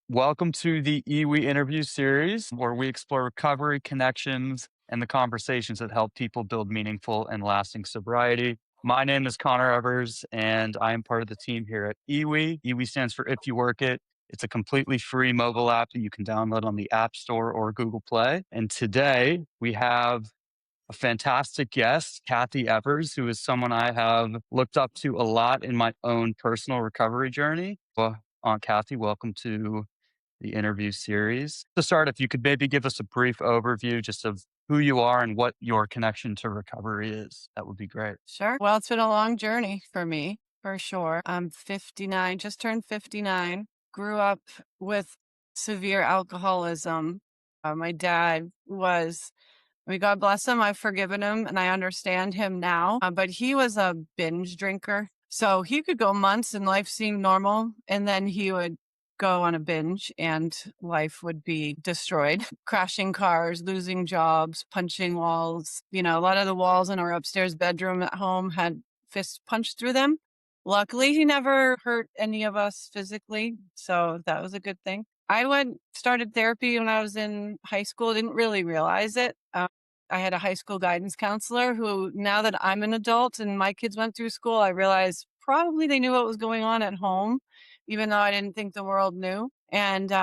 Welcome to the IWI interview series, where we explore recovery, connections, and the conversations that help people build meaningful and lasting sobriety. My name is Connor Evers, and I am part of the team here at IWI. IWI stands for If You Work It. It's a completely free mobile app that you can download on the App Store or Google Play. And today we have a fantastic guest, Cathy Evers, who is someone I have looked up to a lot in my own personal recovery journey. Well, Aunt Cathy, welcome to the interview series. To start, if you could maybe give us a brief overview just of who you are and what your connection to recovery is, that would be great. Sure. Well, it's been a long journey for me, for sure. I'm 59, just turned 59. Grew up with severe alcoholism. My dad was, I mean, God bless him. I've forgiven him and I understand him now. But he was a binge drinker. So he could go months and life seemed normal. And then he would go on a binge and life would be destroyed. Crashing cars, losing jobs, punching walls. A lot of the walls in our upstairs bedroom at home had fists punched through them. Luckily, he never hurt any of us physically. So that was a good thing. Started therapy when I was in high school. Didn't really realize it. I had a high school guidance counselor who, now that I'm an adult and my kids went through school, I realized probably they knew what was going on at home, even though I didn't think the world knew. And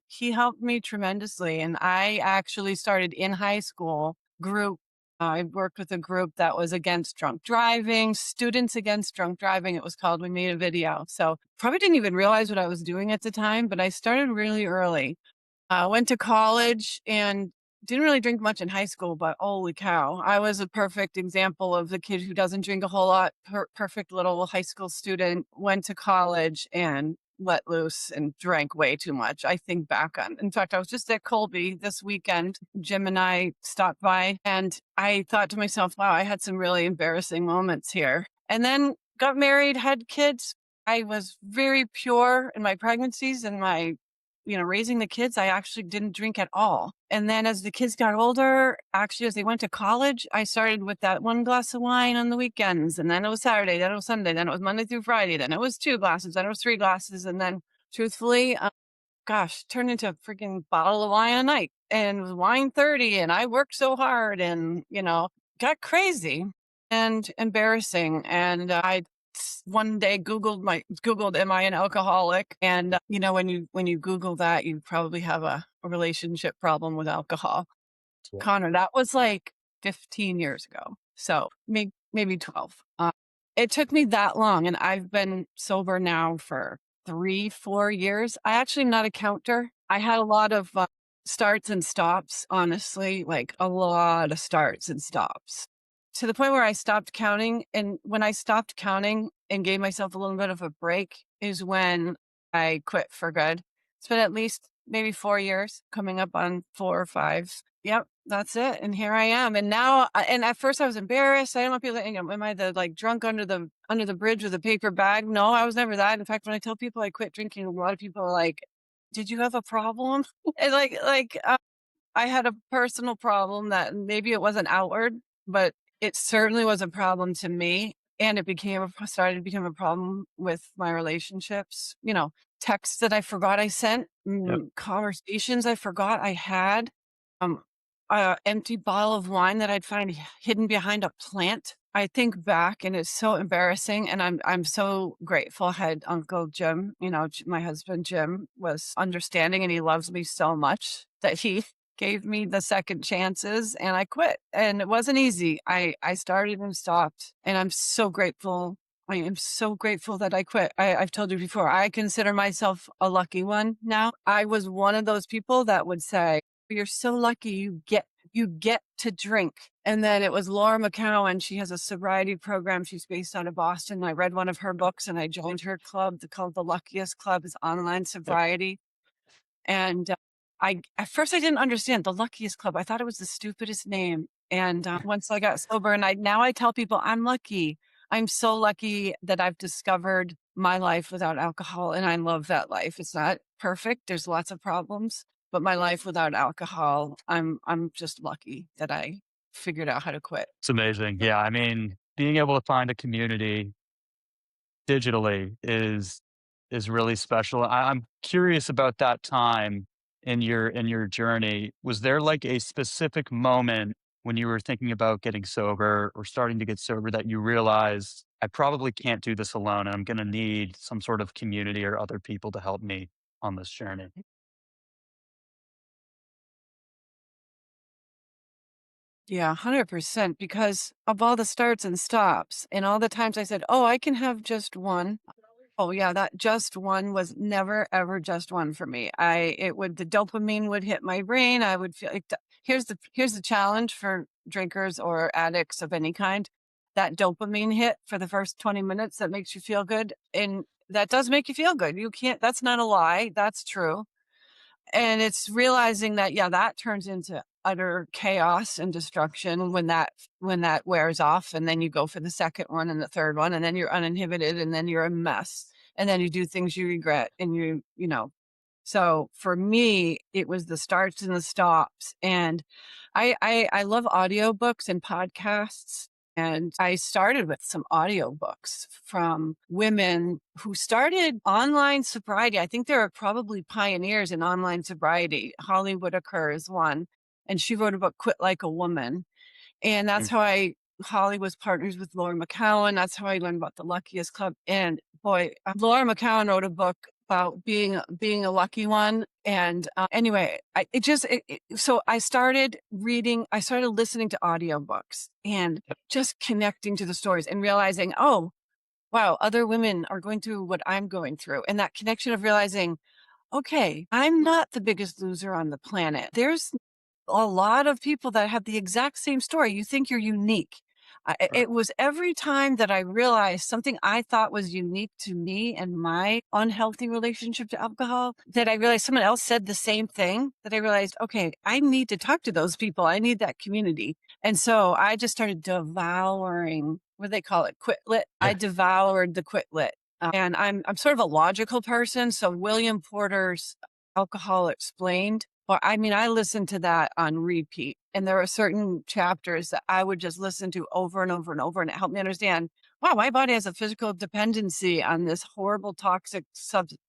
he helped me tremendously. And I actually started in high school group. I worked with a group that was against drunk driving, Students Against Drunk Driving, it was called. We made a video. So probably didn't even realize what I was doing at the time, but I started really early. Went to college and didn't really drink much in high school, but holy cow, I was a perfect example of the kid who doesn't drink a whole lot, perfect little high school student, went to college and let loose and drank way too much. I think back on, in fact, I was just at Colby this weekend. Jim and I stopped by and I thought to myself, wow, I had some really embarrassing moments here. And then got married, had kids. I was very pure in my pregnancies and my raising the kids. I actually didn't drink at all. And then as the kids got older, actually, as they went to college, I started with that one glass of wine on the weekends. And then it was Saturday, then it was Sunday, then it was Monday through Friday, then it was 2 glasses, then it was 3 glasses. And then truthfully, turned into a freaking bottle of wine a night and it was wine 30. And I worked so hard and, got crazy and embarrassing. And I one day Googled, am I an alcoholic? And, when you Google that, you probably have a relationship problem with alcohol. Yeah. Connor, that was like 15 years ago. So maybe 12. It took me that long and I've been sober now for 3, 4 years. I actually am not a counter. I had a lot of starts and stops, honestly, like a lot of starts and stops to the point where I stopped counting. And when I stopped counting and gave myself a little bit of a break is when I quit for good. It's been at least maybe 4 years, coming up on 4 or 5. Yep, that's it. And here I am. And now, and at first I was embarrassed. I didn't want people to, am I the like drunk under the bridge with a paper bag? No, I was never that. In fact, when I tell people I quit drinking, a lot of people are like, "Did you have a problem?" And I had a personal problem that maybe it wasn't outward, but it certainly was a problem to me. And it started to become a problem with my relationships, texts that I forgot I sent, Yep. conversations I forgot I had, um, a empty bottle of wine that I'd find hidden behind a plant. I think back and it's so embarrassing. And I'm so grateful. I had Uncle Jim, my husband Jim was understanding and he loves me so much that he gave me the second chances and I quit. And it wasn't easy. I started and stopped. And I'm so grateful. I am so grateful that I quit. I've told you before, I consider myself a lucky one now. I was one of those people that would say, you're so lucky you get to drink. And then it was Laura McCowan. She has a sobriety program. She's based out of Boston. I read one of her books and I joined her club called The Luckiest Club. It's online Yep. sobriety. And at first I didn't understand the luckiest club. I thought it was the stupidest name. And once I got sober and now I tell people I'm lucky. I'm so lucky that I've discovered my life without alcohol. And I love that life. It's not perfect. There's lots of problems, but my life without alcohol, I'm just lucky that I figured out how to quit. It's amazing. Yeah. I mean, being able to find a community digitally is is really special. I'm curious about that time in your journey. Was there like a specific moment when you were thinking about getting sober or starting to get sober that you realized I probably can't do this alone and I'm going to need some sort of community or other people to help me on this journey? Yeah, 100% because of all the starts and stops and all the times I said, "Oh, I can have just one." Oh, yeah, that just one was never ever just one for me. The dopamine would hit my brain. I would feel like here's the challenge for drinkers or addicts of any kind. That dopamine hit for the first 20 minutes that makes you feel good. And that does make you feel good. You can't, that's not a lie. That's true. And it's realizing that, yeah, that turns into utter chaos and destruction when that wears off, and then you go for the second one and the third one, and then you're uninhibited, and then you're a mess, and then you do things you regret, and so for me, it was the starts and the stops. And I love audiobooks and podcasts. And I started with some audiobooks from women who started online sobriety. I think there are probably pioneers in online sobriety. Holly Whitaker is one, and she wrote a book, Quit Like a Woman. And that's Mm. how Holly was partners with Laura McCowan. That's how I learned about the Luckiest Club. And boy, Laura McCowan wrote a book about being a lucky one. And anyway, so I started reading, I started listening to audiobooks and just connecting to the stories and realizing, oh, wow, other women are going through what I'm going through. And that connection of realizing, okay, I'm not the biggest loser on the planet. There's a lot of people that have the exact same story. You think you're unique. Right. It was every time that I realized something I thought was unique to me and my unhealthy relationship to alcohol, that I realized someone else said the same thing, that I realized, okay, I need to talk to those people. I need that community. And so I just started devouring, what do they call it? Quitlet. I Yeah. devoured the Quitlet. And I'm sort of a logical person. So William Porter's Alcohol Explained, well, I mean, I listened to that on repeat, and there were certain chapters that I would just listen to over and over and over, and it helped me understand, wow, my body has a physical dependency on this horrible toxic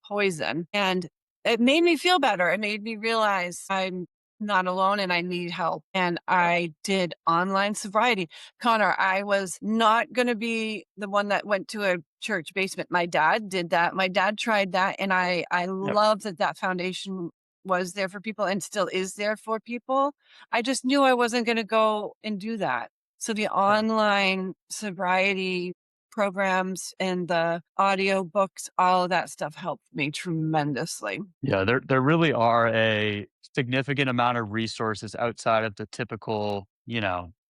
poison. And it made me feel better. It made me realize I'm not alone and I need help. And I did online sobriety. Connor, I was not going to be the one that went to a church basement. My dad did that. My dad tried that. And I Yep. love that foundation was there for people and still is there for people. I just knew I wasn't going to go and do that. So the Yeah. online sobriety programs and the audio books, all of that stuff helped me tremendously. Yeah, there really are a significant amount of resources outside of the typical,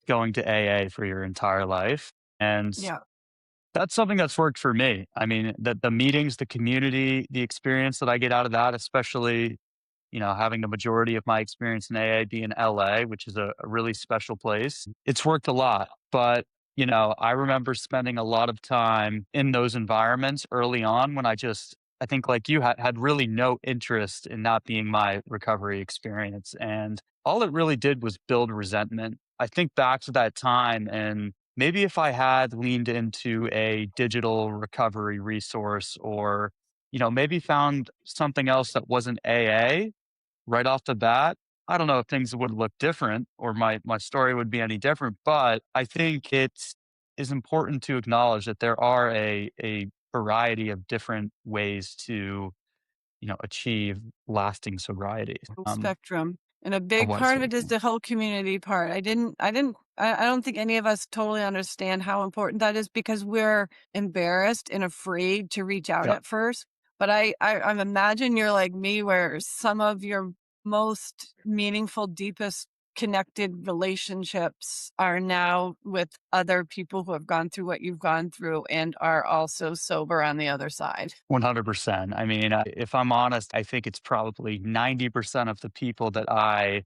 going to AA for your entire life. And Yeah, that's something that's worked for me. I mean, the meetings, the community, the experience that I get out of that, especially, having the majority of my experience in AA be in LA, which is a really special place. It's worked a lot. But, I remember spending a lot of time in those environments early on when I think like you had really no interest in that being my recovery experience. And all it really did was build resentment. I think back to that time and maybe if I had leaned into a digital recovery resource or, maybe found something else that wasn't AA right off the bat, I don't know if things would look different or my story would be any different, but I think it is important to acknowledge that there are a variety of different ways to, achieve lasting sobriety. whole spectrum. And a A big wide part of it is spectrum. the whole community part. I don't think any of us totally understand how important that is because we're embarrassed and afraid to reach out Yeah. at first. But I imagine you're like me, where some of your most meaningful, deepest connected relationships are now with other people who have gone through what you've gone through and are also sober on the other side. 100%. I mean, if I'm honest, I think it's probably 90% of the people that I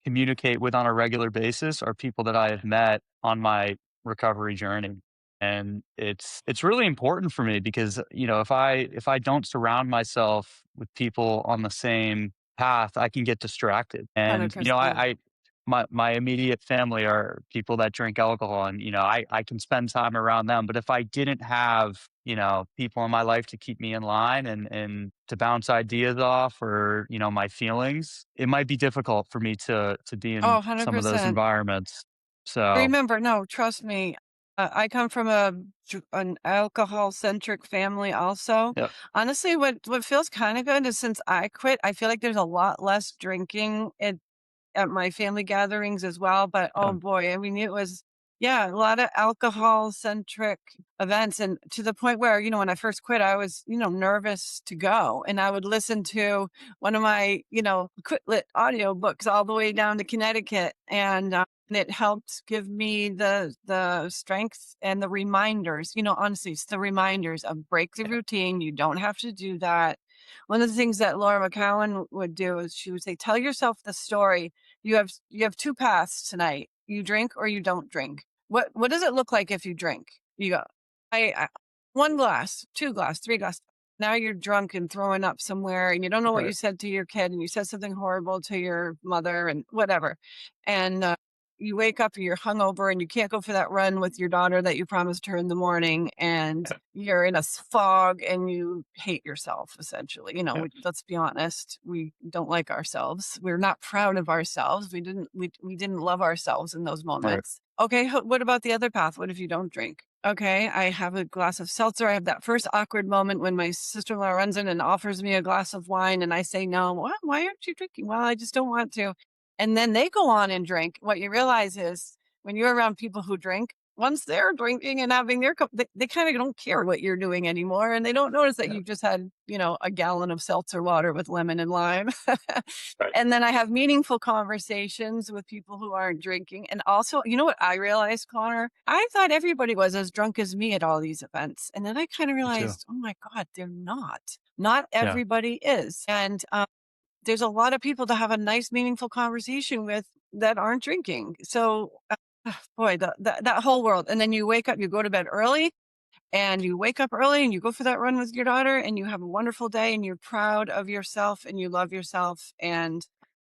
communicate with on a regular basis are people that I have met on my recovery journey. And it's really important for me because, if I don't surround myself with people on the same path, I can get distracted. And, 100%. my immediate family are people that drink alcohol, and I can spend time around them. But if I didn't have people in my life to keep me in line and to bounce ideas off, or my feelings, it might be difficult for me to be Oh, in some of those 100%. environments. So Remember, no, trust me. I come from an alcohol-centric family also. yeah, Honestly, what feels kinda good is since I quit, I feel like there's a lot less drinking at my family gatherings as well, but, oh yeah, boy, I mean, it was yeah, a lot of alcohol-centric events, and to the point where, when I first quit, I was, nervous to go, and I would listen to one of my, quit lit audiobooks all the way down to Connecticut, and it helped give me the strength and the reminders, honestly, it's the reminders of break the yeah, routine, you don't have to do that. One of the things that Laura McCowan would do is she would say, "Tell yourself the story you have 2 paths tonight. You drink or you don't drink. What does it look like if you drink?" You go, I 1 glass, 2 glass, 3 glass. Now you're drunk and throwing up somewhere, and you don't know what you right, said to your kid, and you said something horrible to your mother and whatever. And, you wake up and you're hungover and you can't go for that run with your daughter that you promised her in the morning, and yeah, you're in a fog and you hate yourself essentially. yeah, Let's be honest, we don't like ourselves. We're not proud of ourselves. We didn't love ourselves in those right, moments. Okay, what about the other path? What if you don't drink? Okay, I have a glass of seltzer. I have that first awkward moment when my sister-in-law runs in and offers me a glass of wine and I say no. Why aren't you drinking? Well, I just don't want to. And then they go on and drink. What you realize is when you're around people who drink, once they're drinking and having their cup, they kind of don't care what you're doing anymore. And they don't notice that yeah, you've just had, a gallon of seltzer water with lemon and lime. right, And then I have meaningful conversations with people who aren't drinking. And also, you know what I realized, Connor? I thought everybody was as drunk as me at all these events. And then I kind of me too. realized, oh my God, they're not. Not Yeah, everybody is. And there's a lot of people to have a nice, meaningful conversation with that aren't drinking. So, boy, that whole world. And then you wake up, you go to bed early, and you wake up early and you go for that run with your daughter and you have a wonderful day and you're proud of yourself and you love yourself. And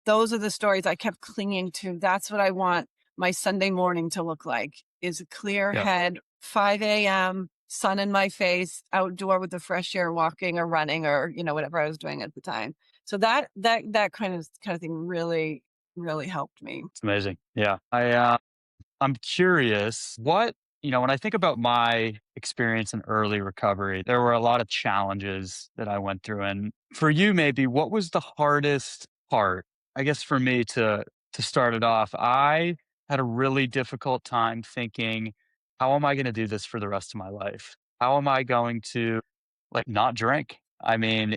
those are the stories I kept clinging to. That's what I want my Sunday morning to look like, is a clear yeah. head, 5 a.m., sun in my face, outdoor with the fresh air, walking or running or, whatever I was doing at the time. So that kind of thing really, really helped me. It's amazing. Yeah. I'm curious, when I think about my experience in early recovery, there were a lot of challenges that I went through. And for you, maybe what was the hardest part? I guess for me to start it off, I had a really difficult time thinking, how am I going to do this for the rest of my life? How am I going to like not drink? I mean,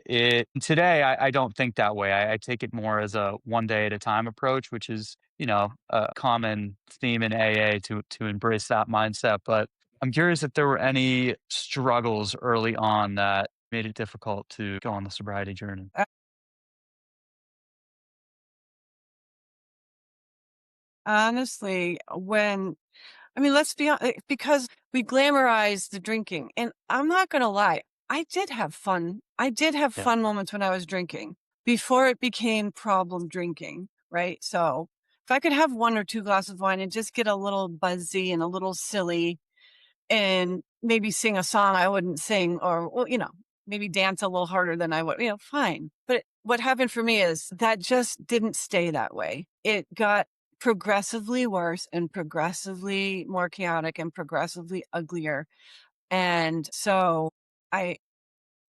today I don't think that way. I take it more as a one day at a time approach, which is a common theme in AA to embrace that mindset. But I'm curious if there were any struggles early on that made it difficult to go on the sobriety journey. Uh, Honestly, let's be honest, because we glamorize the drinking, and I'm not gonna lie, I did have fun. I did have Yeah. fun moments when I was drinking before it became problem drinking, right? So if I could have 1 or 2 glasses of wine and just get a little buzzy and a little silly and maybe sing a song I wouldn't sing or, well, maybe dance a little harder than I would, fine. But what happened for me is that just didn't stay that way. It got progressively worse and progressively more chaotic and progressively uglier. And so I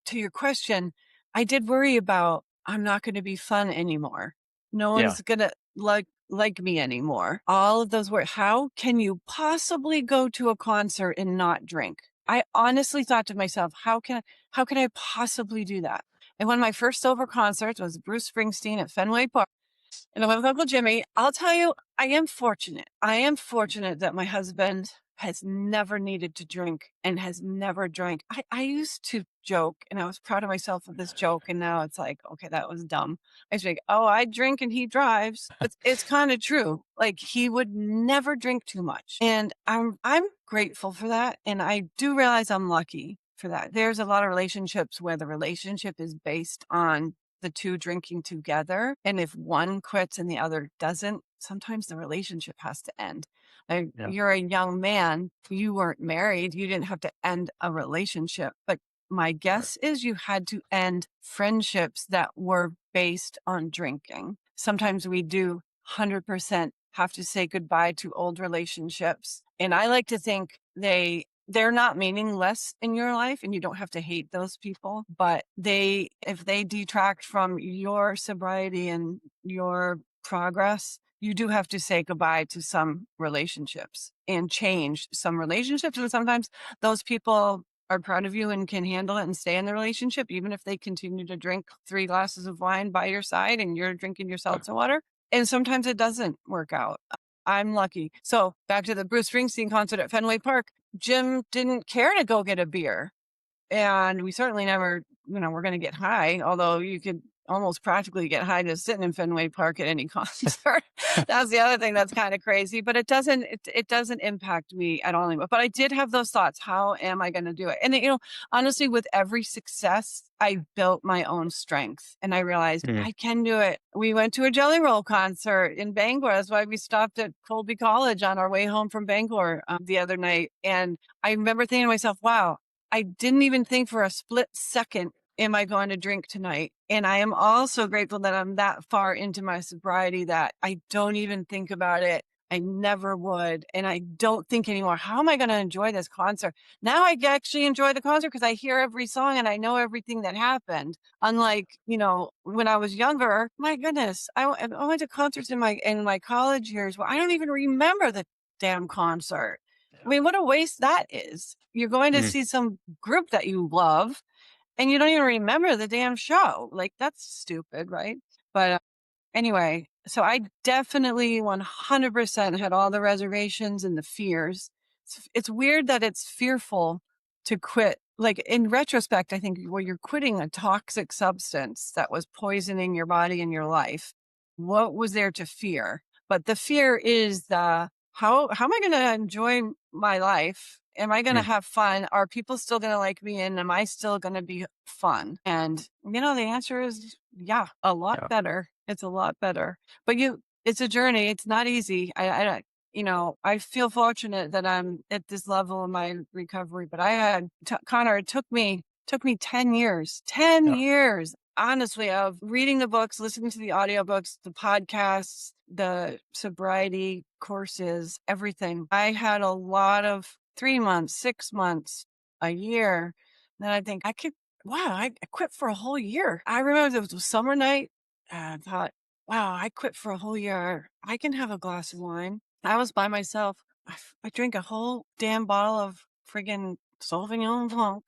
to your question, I did worry about I'm not going to be fun anymore. No Yeah. one's going to like me anymore. All of those words. How can you possibly go to a concert and not drink? I honestly thought to myself, how can I possibly do that? And one of my first sober concerts was Bruce Springsteen at Fenway Park. And I went with Uncle Jimmy. I'll tell you, I am fortunate. I am fortunate that my husband has never needed to drink and has never drank. I used to joke and I was proud of myself with this joke. And now it's like, okay, that was dumb. I used to be like, oh, I drink and he drives. But it's kind of true. Like he would never drink too much. And I'm grateful for that. And I do realize I'm lucky for that. There's a lot of relationships where the relationship is based on the two drinking together. And if one quits and the other doesn't, sometimes the relationship has to end. Yeah. You're a young man, you weren't married, you didn't have to end a relationship. But my Right. guess is you had to end friendships that were based on drinking. Sometimes we do 100% have to say goodbye to old relationships. And I like to think they're not meaningless in your life and you don't have to hate those people, but if they detract from your sobriety and your progress, you do have to say goodbye to some relationships and change some relationships. And sometimes those people are proud of you and can handle it and stay in the relationship, even if they continue to drink 3 glasses of wine by your side and you're drinking your Yeah. seltzer water. And sometimes it doesn't work out. I'm lucky. So back to the Bruce Springsteen concert at Fenway Park, Jim didn't care to go get a beer. And we certainly never, we're going to get high, although you could almost practically get high just sitting in Fenway Park at any concert. That's the other thing that's kind of crazy, but it doesn't impact me at all anymore. But I did have those thoughts. How am I going to do it? And honestly, with every success, I built my own strength and I realized Mm. I can do it. We went to a Jelly Roll concert in Bangor. That's why we stopped at Colby College on our way home from Bangor the other night. And I remember thinking to myself, wow, I didn't even think for a split second, am I going to drink tonight? And I am also grateful that I'm that far into my sobriety that I don't even think about it. I never would. And I don't think anymore, how am I going to enjoy this concert? Now I actually enjoy the concert because I hear every song and I know everything that happened. Unlike, when I was younger, my goodness, I went to concerts in my college years where I don't even remember the damn concert. I mean, what a waste that is. You're going to Mm. see some group that you love and you don't even remember the damn show. Like, that's stupid, right? But anyway, so I definitely 100% had all the reservations and the fears. It's weird that it's fearful to quit. Like, in retrospect, I think when you're quitting a toxic substance that was poisoning your body and your life, what was there to fear? But the fear is how am I going to enjoy my life? Am I going to Mm. have fun? Are people still going to like me? And am I still going to be fun? And, the answer is yeah, a lot Yeah. better. It's a lot better. But it's a journey. It's not easy. I feel fortunate that I'm at this level of my recovery, but Connor, it took me 10 years, 10 Yeah. years, honestly, of reading the books, listening to the audiobooks, the podcasts, the sobriety courses, everything. I had a lot of 3 months, 6 months, a year. Then I think wow, I quit for a whole year. I remember it was a summer night. And I thought, wow, I quit for a whole year. I can have a glass of wine. I was by myself. I drank a whole damn bottle of friggin' Sauvignon Blanc.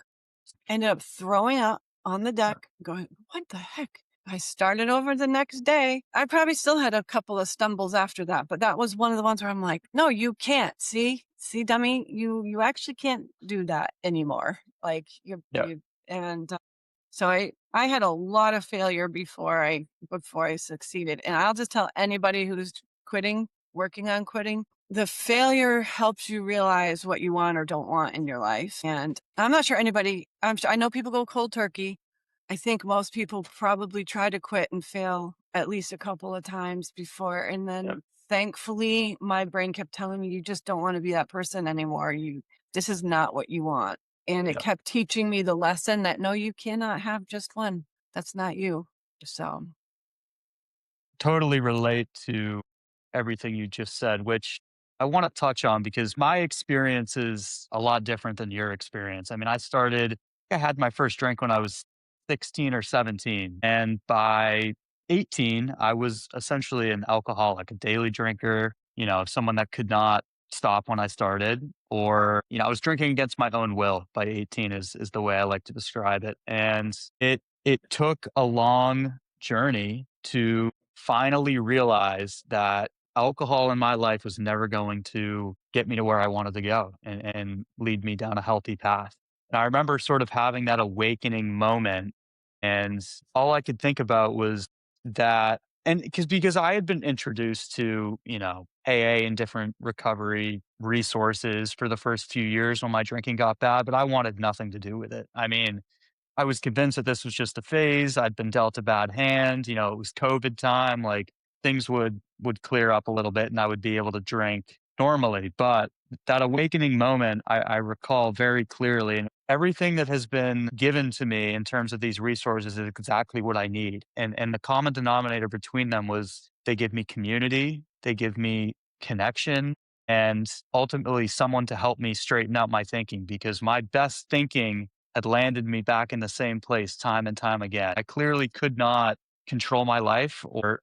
Ended up throwing up on the Yeah. deck, going, what the heck? I started over the next day. I probably still had a couple of stumbles after that, but that was one of the ones where I'm like, no, you can't. See, dummy, you actually can't do that anymore. Like Yeah. and so I had a lot of failure before I succeeded. And I'll just tell anybody who's quitting, working on quitting, the failure helps you realize what you want or don't want in your life. And I know people go cold turkey. I think most people probably try to quit and fail at least a couple of times before. And Yeah. then thankfully my brain kept telling me, you just don't want to be that person anymore. This is not what you want. And it Yeah. kept teaching me the lesson that no, you cannot have just one. That's not you. So Totally relate to everything you just said, which I want to touch on because my experience is a lot different than your experience. I mean, I had my first drink when I was 16 or 17. And by 18, I was essentially an alcoholic, a daily drinker, someone that could not stop when I started, or, I was drinking against my own will by 18 is the way I like to describe it. And it took a long journey to finally realize that alcohol in my life was never going to get me to where I wanted to go and lead me down a healthy path. And I remember sort of having that awakening moment. And all I could think about was that, and because I had been introduced to, AA and different recovery resources for the first few years when my drinking got bad, but I wanted nothing to do with it. I mean, I was convinced that this was just a phase. I'd been dealt a bad hand. You know, it was COVID time. Like things would clear up a little bit, and I would be able to drink normally. But that awakening moment, I recall very clearly, and everything that has been given to me in terms of these resources is exactly what I need. And the common denominator between them was they give me community, they give me connection, and ultimately someone to help me straighten out my thinking because my best thinking had landed me back in the same place time and time again. I clearly could not control my life or,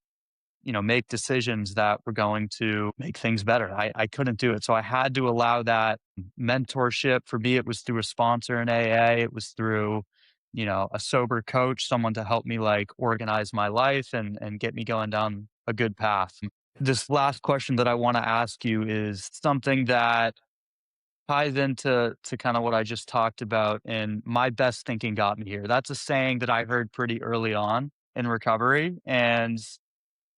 make decisions that were going to make things better. I couldn't do it. So I had to allow that mentorship. For me, it was through a sponsor in AA. It was through, a sober coach, someone to help me like organize my life and get me going down a good path. This last question that I want to ask you is something that ties into kind of what I just talked about, and my best thinking got me here. That's a saying that I heard pretty early on in recovery, and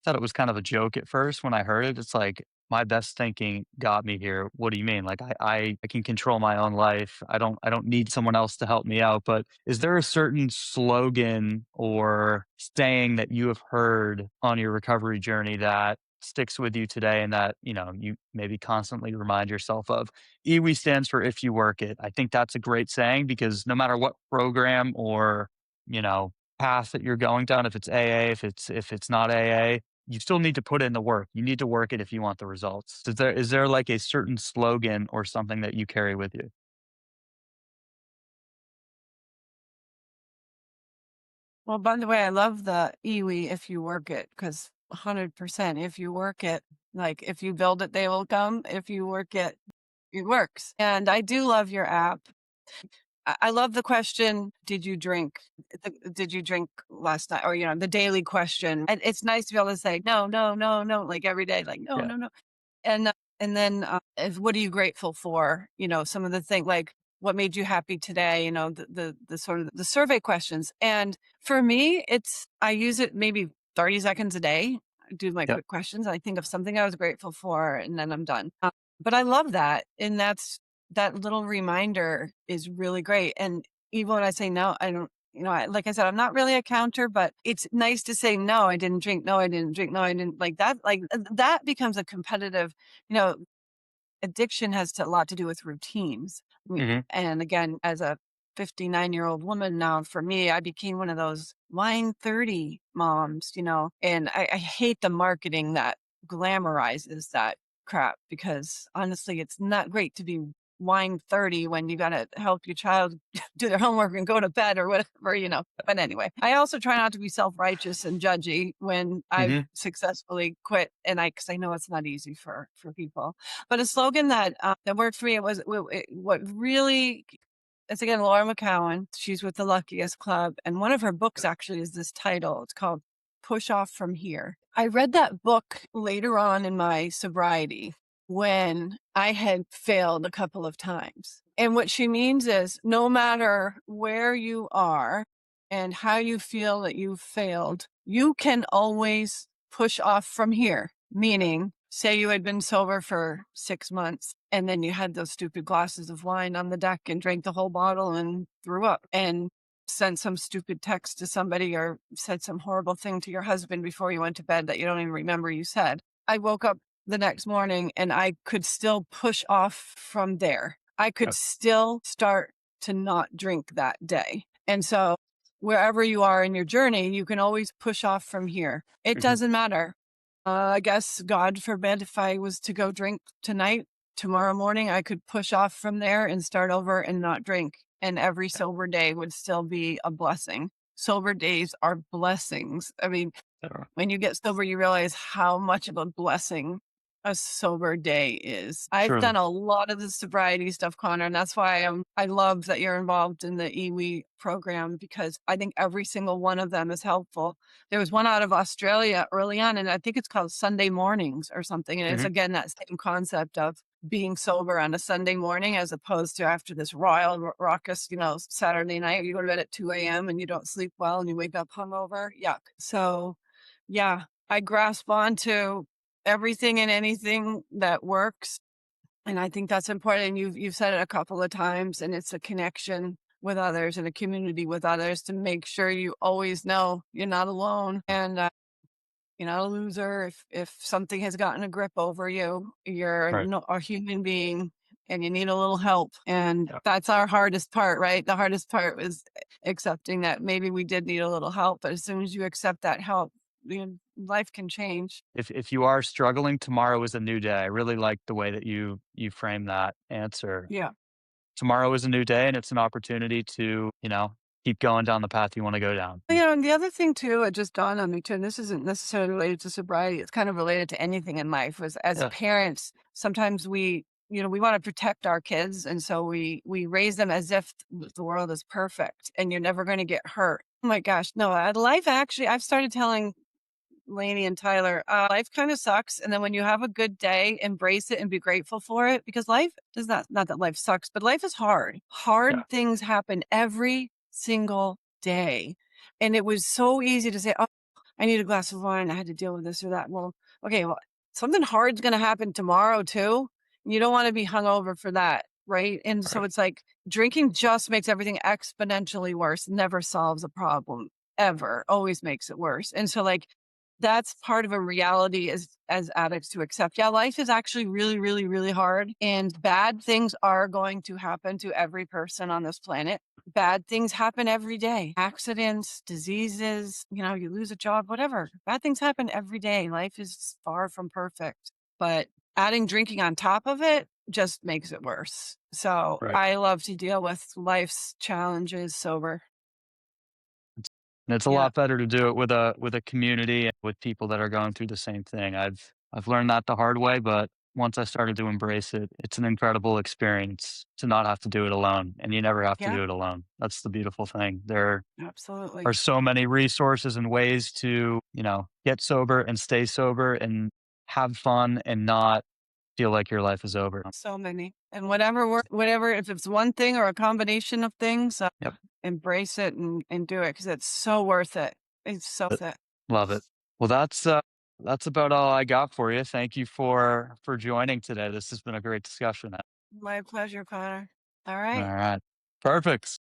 thought it was kind of a joke at first when I heard it. It's like, my best thinking got me here. What do you mean? Like I can control my own life. I don't need someone else to help me out. But is there a certain slogan or saying that you have heard on your recovery journey that sticks with you today and that, you maybe constantly remind yourself of? IWI stands for if you work it. I think that's a great saying because no matter what program or, you know, path that you're going down, if it's AA, if it's not AA, you still need to put in the work. You need to work it if you want the results. Is there like a certain slogan or something that you carry with you? Well, by the way, I love the IWI if you work it, because 100% if you work it, like if you build it, they will come. If you work it, it works. And I do love your app. I love the question, did you drink? Did you drink last night? Or, the daily question. And it's nice to be able to say, no, no, no, no, like every day, like, no, Yeah. no, no. And then, what are you grateful for? Some of the things like what made you happy today, the sort of the survey questions. And for me, I use it maybe 30 seconds a day. I do my Yep. quick questions. I think of something I was grateful for and then I'm done. But I love that. And that little reminder is really great. And even when I say no, I don't, like I said, I'm not really a counter, but it's nice to say, no, I didn't drink. No, I didn't drink. No, I didn't like that. Like that becomes a competitive, you know, addiction has a lot to do with routines. Mhm. And again, as a 59-year-old woman now, for me, I became one of those wine 30 moms, and I hate the marketing that glamorizes that crap because honestly, it's not great to be wine 30 when you got to help your child do their homework and go to bed or whatever. But anyway, I also try not to be self-righteous and judgy when I've Mhm. successfully quit because I know it's not easy for people. But a slogan that worked for me, what really, it's again Laura McCowan. She's with the Luckiest Club, and one of her books actually is this title. It's called "Push Off from Here." I read that book later on in my sobriety when I had failed a couple of times. And what she means is, no matter where you are and how you feel that you've failed, you can always push off from here. Meaning, say you had been sober for 6 months and then you had those stupid glasses of wine on the deck and drank the whole bottle and threw up and sent some stupid text to somebody or said some horrible thing to your husband before you went to bed that you don't even remember you said. I woke up the next morning and I could still push off from there. I could Yep. still start to not drink that day. And so wherever you are in your journey, you can always push off from here. It Mhm. doesn't matter. I guess, God forbid, if I was to go drink tonight, tomorrow morning, I could push off from there and start over and not drink. And every sober day would still be a blessing. Sober days are blessings. I mean, Yeah. when you get sober, you realize how much of a blessing a sober day is. I've Truly. done a lot of the sobriety stuff, Connor, and that's why I love that you're involved in the IWI program because I think every single one of them is helpful. There was one out of Australia early on, and I think it's called Sunday Mornings or something. And it's Mhm. again that same concept of being sober on a Sunday morning as opposed to after this royal raucous, Saturday night. You go to bed at 2 a.m. and you don't sleep well and you wake up hungover. Yuck. So yeah, I grasp onto everything and anything that works, and I think that's important. You've said it a couple of times, and it's a connection. with others and a community with others to make sure you always know you're not alone and you're not a loser. If something has gotten a grip over you, you're Right. a human being and you need a little help. And that's our hardest part, right? The hardest part was accepting that maybe we did need a little help, but as soon as you accept that help, life can change. If you are struggling, tomorrow is a new day. I really like the way that you frame that answer. Yeah. Tomorrow is a new day, and it's an opportunity to, keep going down the path you wanna go down. And the other thing too, it just dawned on me too, and this isn't necessarily related to sobriety, it's kind of related to anything in life, was as Yeah, parents, sometimes we want to protect our kids. And so we raise them as if the world is perfect and you're never going to get hurt. Oh my gosh. No, life actually, I've started telling Lainey and Tyler, life kind of sucks. And then when you have a good day, embrace it and be grateful for it because life does not that life sucks, but life is hard. Hard yeah, things happen every single day. And it was so easy to say, oh, I need a glass of wine. I had to deal with this or that. Well, okay, well, something hard's going to happen tomorrow too. You don't want to be hungover for that. Right. And so right. it's like drinking just makes everything exponentially worse, never solves a problem ever, always makes it worse. And so, like, that's part of a reality as addicts to accept. Yeah, life is actually really, really, really hard, and bad things are going to happen to every person on this planet. Bad things happen every day. Accidents, diseases, you lose a job, whatever. Bad things happen every day. Life is far from perfect. But adding drinking on top of it just makes it worse. So Right. I love to deal with life's challenges sober. And it's a Yeah. lot better to do it with a community and with people that are going through the same thing. I've learned that the hard way, but once I started to embrace it, it's an incredible experience to not have to do it alone, and you never have to Yeah, do it alone. That's the beautiful thing. There absolutely. are so many resources and ways to, get sober and stay sober and have fun and not feel like your life is over. So many. And whatever, if it's one thing or a combination of things, Yep. embrace it and do it because it's so worth it. It's so Uh, worth it. Love it. Well, that's about all I got for you. Thank you for joining today. This has been a great discussion. My pleasure, Connor. All All right. right. Perfect.